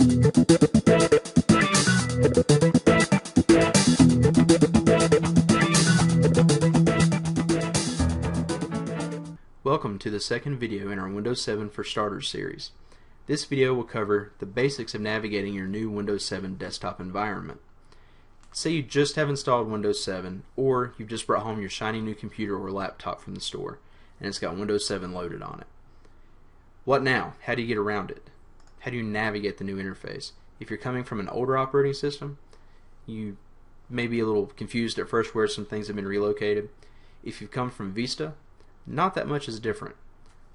Welcome to the second video in our Windows 7 for Starters series. This video will cover the basics of navigating your new Windows 7 desktop environment. Say you just have installed Windows 7, or you've just brought home your shiny new computer or laptop from the store and it's got Windows 7 loaded on it. What now? How do you get around it? How do you navigate the new interface? If you're coming from an older operating system, you may be a little confused at first where some things have been relocated. If you've come from Vista, not that much is different.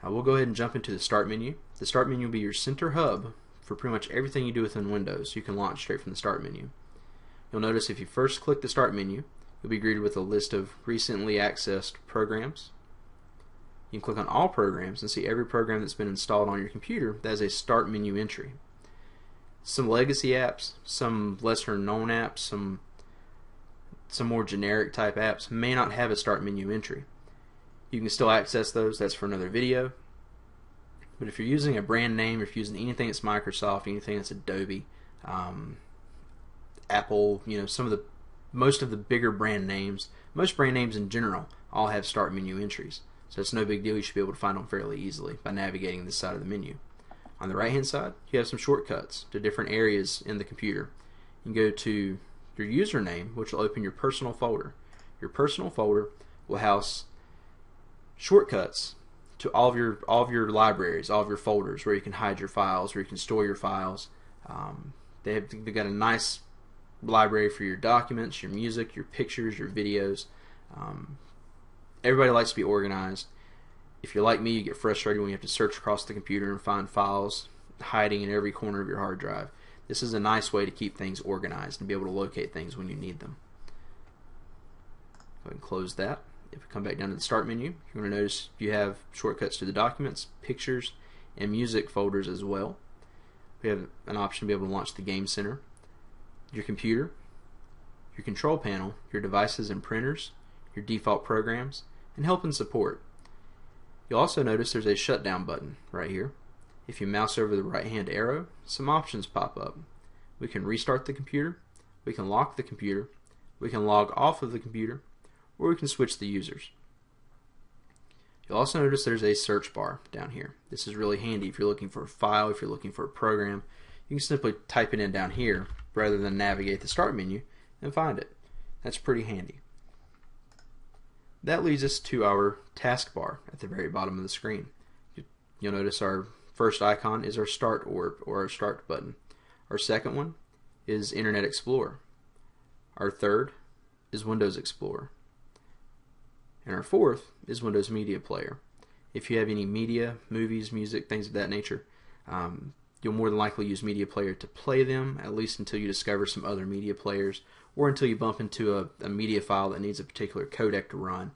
We'll go ahead and jump into the Start menu. The Start menu will be your center hub for pretty much everything you do within Windows. You can launch straight from the Start menu. You'll notice if you first click the Start menu, you'll be greeted with a list of recently accessed programs. You can click on All Programs and see every program that's been installed on your computer that has a Start menu entry. Some legacy apps, some lesser known apps, some more generic type apps may not have a Start menu entry. You can still access those. That's for another video. But if you're using a brand name, if you're using anything that's Microsoft, anything that's Adobe, Apple, most of the bigger brand names, most brand names in general, all have Start menu entries. So it's no big deal. You should be able to find them fairly easily by navigating this side of the menu. On the right hand side, you have some shortcuts to different areas in the computer. You can go to your username, which will open your personal folder. Your personal folder will house shortcuts to all of your libraries, all of your folders, where you can hide your files, where you can store your files. They've got a nice library for your documents, your music, your pictures, your videos. Everybody likes to be organized. If you're like me, you get frustrated when you have to search across the computer and find files hiding in every corner of your hard drive. This is a nice way to keep things organized and be able to locate things when you need them. Go ahead and close that. If we come back down to the Start menu, you're going to notice you have shortcuts to the documents, pictures, and music folders as well. We have an option to be able to launch the Game Center, your computer, your control panel, your devices and printers, your default programs, and help and support. You'll also notice there's a shutdown button right here. If you mouse over the right hand arrow, some options pop up. We can restart the computer, we can lock the computer, we can log off of the computer, or we can switch the users. You'll also notice there's a search bar down here. This is really handy if you're looking for a file, if you're looking for a program. You can simply type it in down here rather than navigate the Start menu and find it. That's pretty handy. That leads us to our taskbar at the very bottom of the screen. You'll notice our first icon is our Start orb, or our Start button. Our second one is Internet Explorer. Our third is Windows Explorer. And our fourth is Windows Media Player. If you have any media, movies, music, things of that nature, you'll more than likely use Media Player to play them, at least until you discover some other media players, or until you bump into a media file that needs a particular codec to run.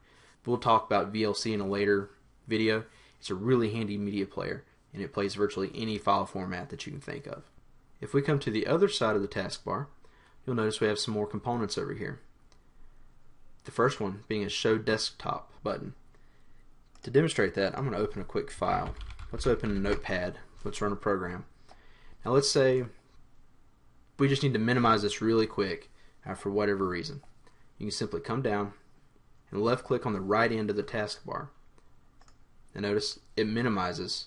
We'll talk about VLC in a later video. It's a really handy media player, and it plays virtually any file format that you can think of. If we come to the other side of the taskbar, you'll notice we have some more components over here. The first one being a Show Desktop button. To demonstrate that, I'm going to open a quick file. Let's open a notepad. Let's run a program. Now let's say we just need to minimize this really quick for whatever reason. You can simply come down and left click on the right end of the taskbar. And notice it minimizes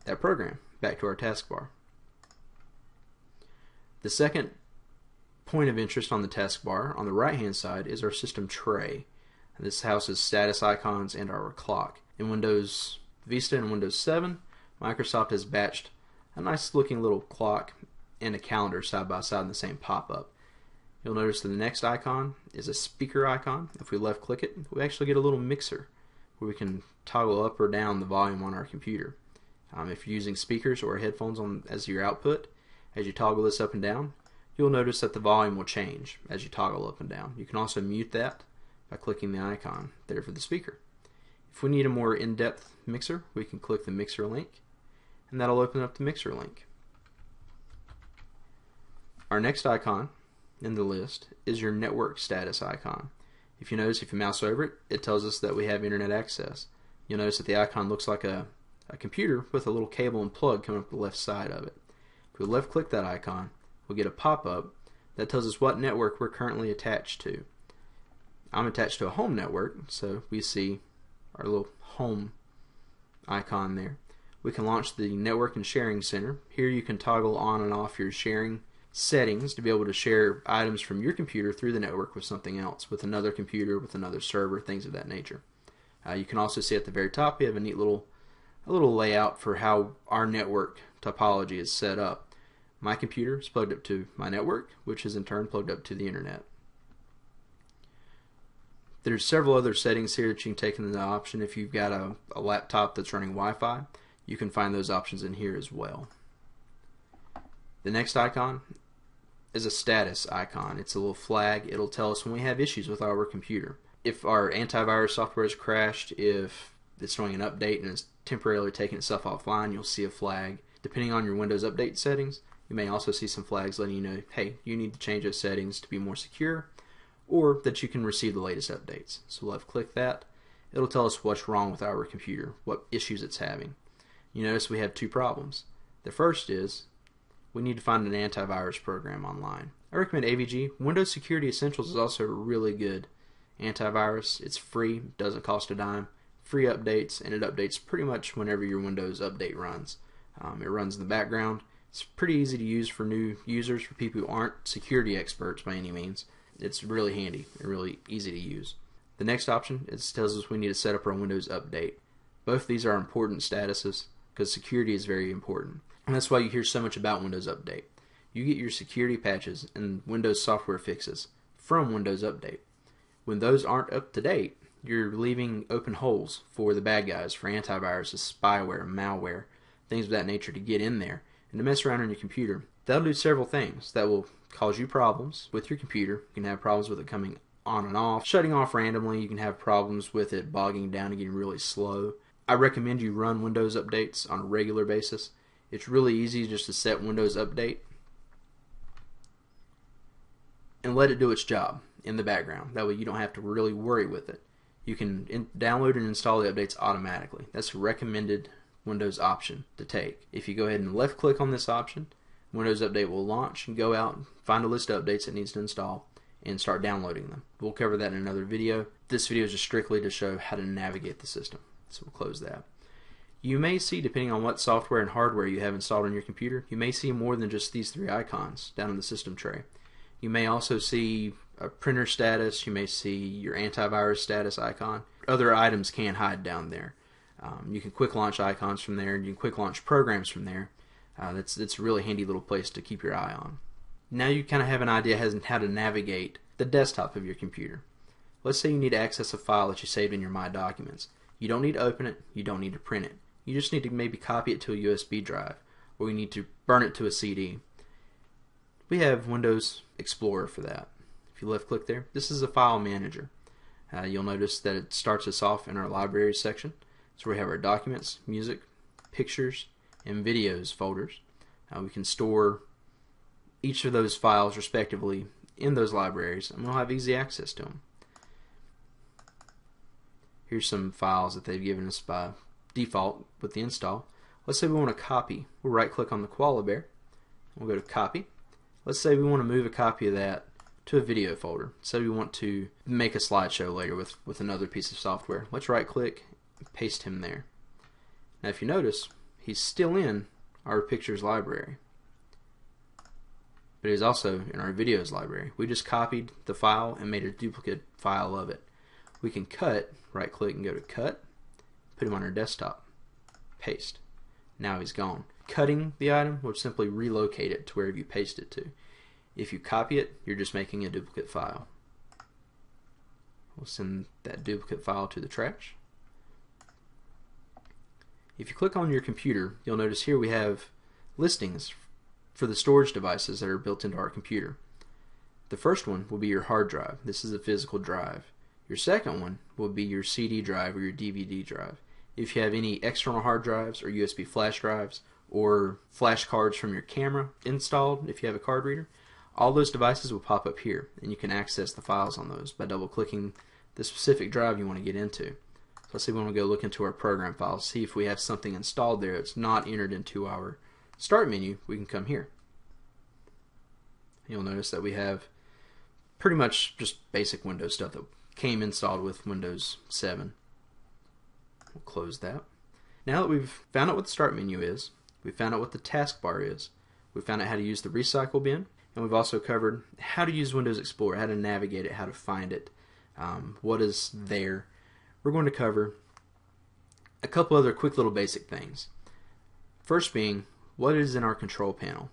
that program back to our taskbar. The second point of interest on the taskbar on the right hand side is our system tray. This houses status icons and our clock. In Windows Vista and Windows 7, Microsoft has batched a nice looking little clock and a calendar side by side in the same pop-up. You'll notice that the next icon is a speaker icon. If we left click it, we actually get a little mixer where we can toggle up or down the volume on our computer. If you're using speakers or headphones as your output, as you toggle this up and down, you'll notice that the volume will change as you toggle up and down. You can also mute that by clicking the icon there for the speaker. If we need a more in-depth mixer, we can click the mixer link, and that'll open up the mixer link. Our next icon in the list is your network status icon. If you notice, if you mouse over it, it tells us that we have internet access. You'll notice that the icon looks like a computer with a little cable and plug coming up the left side of it. If we left click that icon, we'll get a pop-up that tells us what network we're currently attached to. I'm attached to a home network, so we see our little home icon there. We can launch the Network and Sharing Center. Here you can toggle on and off your sharing settings to be able to share items from your computer through the network with something else, with another computer, with another server, things of that nature. You can also see at the very top we have a neat little layout for how our network topology is set up. My computer is plugged up to my network, which is in turn plugged up to the internet. There's several other settings here that you can take into the option. If you've got a laptop that's running Wi-Fi, you can find those options in here as well. The next icon is a status icon. It's a little flag. It'll tell us when we have issues with our computer. If our antivirus software has crashed, if it's throwing an update and it's temporarily taking itself offline, you'll see a flag. Depending on your Windows Update settings, you may also see some flags letting you know, hey, you need to change those settings to be more secure, or that you can receive the latest updates. So left click that. It'll tell us what's wrong with our computer, what issues it's having. You notice we have two problems. The first is we need to find an antivirus program online. I recommend AVG. Windows Security Essentials is also a really good antivirus. It's free, doesn't cost a dime, free updates, and it updates pretty much whenever your Windows update runs. It runs in the background. It's pretty easy to use for new users, for people who aren't security experts by any means. It's really handy and really easy to use. The next option tells us we need to set up our Windows Update. Both of these are important statuses because security is very important. And that's why you hear so much about Windows Update. You get your security patches and Windows software fixes from Windows Update. When those aren't up to date, you're leaving open holes for the bad guys, for antiviruses, spyware, malware, things of that nature to get in there and to mess around on your computer. That'll do several things. That will cause you problems with your computer. You can have problems with it coming on and off, shutting off randomly. You can have problems with it bogging down and getting really slow. I recommend you run Windows updates on a regular basis. It's really easy just to set Windows Update and let it do its job in the background. That way you don't have to really worry with it. You can download and install the updates automatically. That's a recommended Windows option to take. If you go ahead and left click on this option, Windows Update will launch and go out and find a list of updates it needs to install and start downloading them. We'll cover that in another video. This video is just strictly to show how to navigate the system. So we'll close that. You may see, depending on what software and hardware you have installed on your computer, you may see more than just these three icons down in the system tray. You may also see a printer status, you may see your antivirus status icon. Other items can hide down there. You can quick launch icons from there, and you can quick launch programs from there. That's a really handy little place to keep your eye on. Now you kind of have an idea how to navigate the desktop of your computer. Let's say you need to access a file that you saved in your My Documents. You don't need to open it, you don't need to print it. You just need to maybe copy it to a USB drive, or you need to burn it to a CD. We have Windows Explorer for that. If you left click there, this is a file manager. You'll notice that it starts us off in our libraries section. So we have our documents, music, pictures, and videos folders. We can store each of those files respectively in those libraries, and we'll have easy access to them. Here's some files that they've given us by default with the install. Let's say we want to copy. We'll right click on the koala bear. We'll go to copy. Let's say we want to move a copy of that to a video folder. Say we want to make a slideshow later with another piece of software. Let's right click and paste him there. Now if you notice, he's still in our pictures library, but he's also in our videos library. We just copied the file and made a duplicate file of it. We can cut, right click and go to cut, put him on our desktop, paste. Now he's gone. Cutting the item will simply relocate it to wherever you paste it to. If you copy it, you're just making a duplicate file. We'll send that duplicate file to the trash. If you click on your computer, you'll notice here we have listings for the storage devices that are built into our computer. The first one will be your hard drive. This is a physical drive. Your second one will be your CD drive or your DVD drive. If you have any external hard drives or USB flash drives or flash cards from your camera installed, if you have a card reader, all those devices will pop up here, and you can access the files on those by double clicking the specific drive you want to get into. So let's say we want to go look into our program files, see if we have something installed there that's not entered into our Start menu, we can come here. You'll notice that we have pretty much just basic Windows stuff that came installed with Windows 7. We'll close that. Now that we've found out what the start menu is, we've found out what the taskbar is, we've found out how to use the recycle bin, and we've also covered how to use Windows Explorer, how to navigate it, how to find it, what is there. We're going to cover a couple other quick little basic things. First being, what is in our control panel?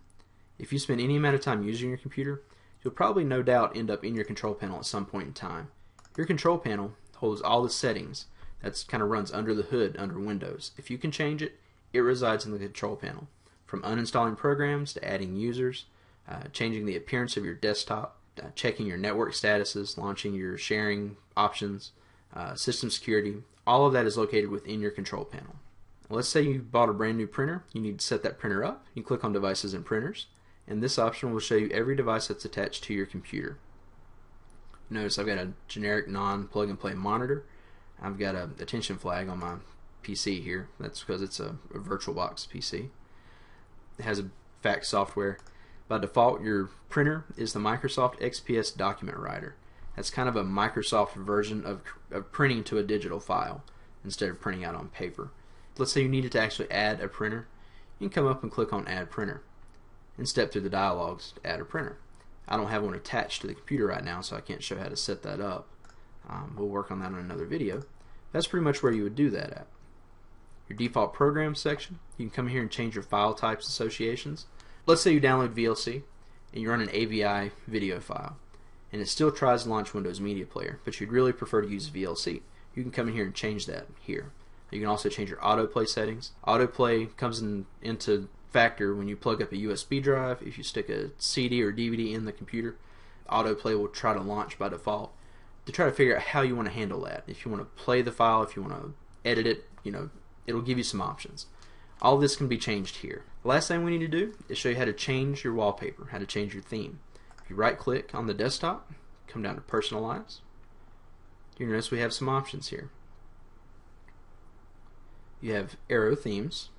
If you spend any amount of time using your computer, you'll probably no doubt end up in your control panel at some point in time. Your control panel holds all the settings. That kind of runs under the hood under Windows. If you can change it, it resides in the control panel. From uninstalling programs to adding users, changing the appearance of your desktop, checking your network statuses, launching your sharing options, system security, all of that is located within your control panel. Let's say you bought a brand new printer. You need to set that printer up. You click on Devices and Printers, and this option will show you every device that's attached to your computer. Notice I've got a generic non-plug-and-play monitor. I've got a attention flag on my PC here. That's because it's a VirtualBox PC. It has a fax software. By default, your printer is the Microsoft XPS document writer. That's kind of a Microsoft version of printing to a digital file instead of printing out on paper. Let's say you needed to actually add a printer. You can come up and click on Add Printer and step through the dialogues to add a printer. I don't have one attached to the computer right now, so I can't show how to set that up. We'll work on that in another video. That's pretty much where you would do that at. Your default programs section, you can come here and change your file types associations. Let's say you download VLC and you run an AVI video file, and it still tries to launch Windows Media Player, but you'd really prefer to use VLC. You can come in here and change that here. You can also change your autoplay settings. Autoplay comes into factor when you plug up a USB drive. If you stick a CD or DVD in the computer, autoplay will try to launch by default to try to figure out how you want to handle that. If you want to play the file, if you want to edit it, it'll give you some options. All of this can be changed here. The last thing we need to do is show you how to change your wallpaper, how to change your theme. If you right click on the desktop, come down to Personalize, you'll notice we have some options here. You have arrow themes.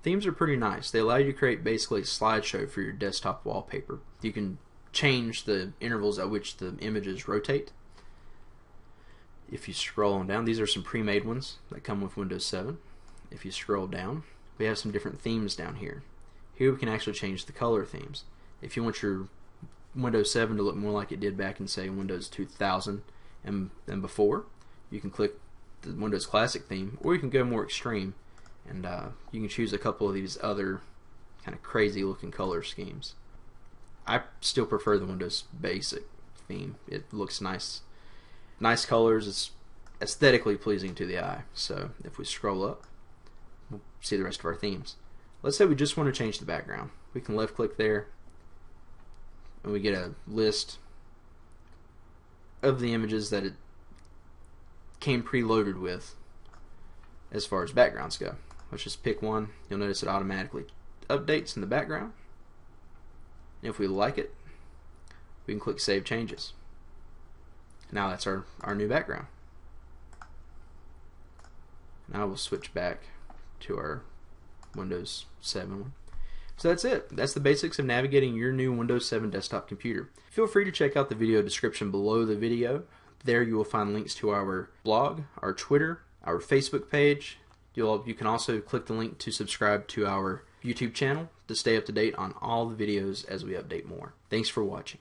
Themes are pretty nice. They allow you to create basically a slideshow for your desktop wallpaper. You can change the intervals at which the images rotate. If you scroll on down, these are some pre-made ones that come with Windows 7. If you scroll down, we have some different themes down here. Here we can actually change the color themes. If you want your Windows 7 to look more like it did back in, say, Windows 2000 and before, you can click the Windows Classic theme, or you can go more extreme and you can choose a couple of these other kind of crazy looking color schemes. I still prefer the Windows Basic theme. It looks nice. Nice colors. It's aesthetically pleasing to the eye. So if we scroll up, we'll see the rest of our themes. Let's say we just want to change the background. We can left click there and we get a list of the images that it came preloaded with as far as backgrounds go. Let's just pick one. You'll notice it automatically updates in the background. And if we like it, we can click Save Changes. Now that's our new background. Now we'll switch back to our Windows 7 one. So that's it. That's the basics of navigating your new Windows 7 desktop computer. Feel free to check out the video description below the video. There you will find links to our blog, our Twitter, our Facebook page. You can also click the link to subscribe to our YouTube channel to stay up to date on all the videos as we update more. Thanks for watching.